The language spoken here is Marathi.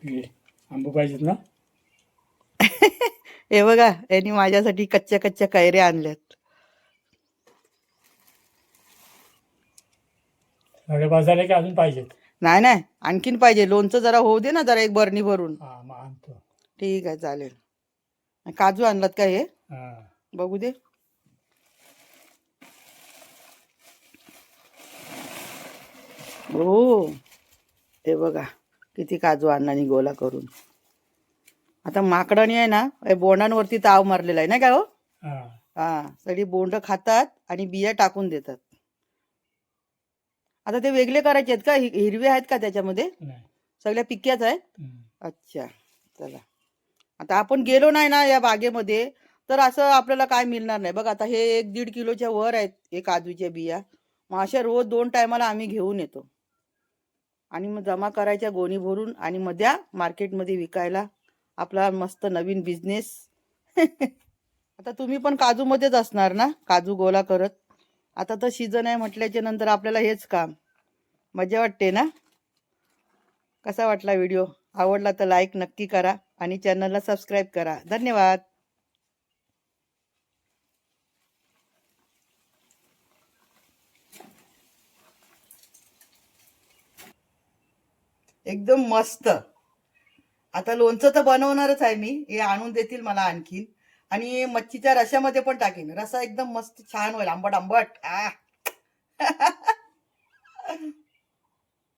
घे. आंबे पाहिजेत ना? हे बघा, यांनी माझ्यासाठी कच्च्या कच्च्या कैऱ्या आणल्यात. एवढे बस झाले की अजून पाहिजेत? नाही नाही, आणखीन पाहिजे. लोणचं जरा होऊ दे ना, जरा एक बरणी भरून. हा मग आणतो. ठीक आहे, चालेल. काजू आणलात का हे? हा बघू दे. हो, हे बघा किती काजू अण्णांनी गोला करून. आता माकडाने आहे ना, हे बोंडांवरती ताव मारलेला आहे ना काय हो? हा हा, सगळी बोंड खातात आणि बिया टाकून देतात. आता ते वेगळे करायचे आहेत का? हिरवे आहेत का त्याच्यामध्ये? नाही. सगळ्या पिक्याच आहेत. हम्म. अच्छा, चला. आता आपण गेलो नाही ना या बागेमध्ये, तर असं आपल्याला काय मिळणार नाही. बघ आता हे 1-1.5 किलोच्या वर आहेत हे काजूच्या बिया. मग अशा रोज 2 टायमाला आम्ही घेऊन येतो आणि मग जमा करायच्या गोणी भरून आणि मग द्या मार्केटमध्ये विकायला. आपला मस्त नवीन बिझनेस. आता तुम्ही पण काजूमध्येच असणार ना, काजू गोला करत. आता तर सीझन आहे म्हटल्याच्या नंतर आपल्याला हेच काम. मजा वाटते ना? कसा वाटला व्हिडिओ? आवडला तर लाईक नक्की करा आणि चॅनलला सबस्क्राईब करा. धन्यवाद. एकदम मस्त. आता लोणचं तर बनवणारच आहे मी. हे आणून देतील मला आणखीन. आणि मच्छीच्या रश्यामध्ये पण टाकेन. रसा एकदम मस्त छान होईल, आंबट आंबट.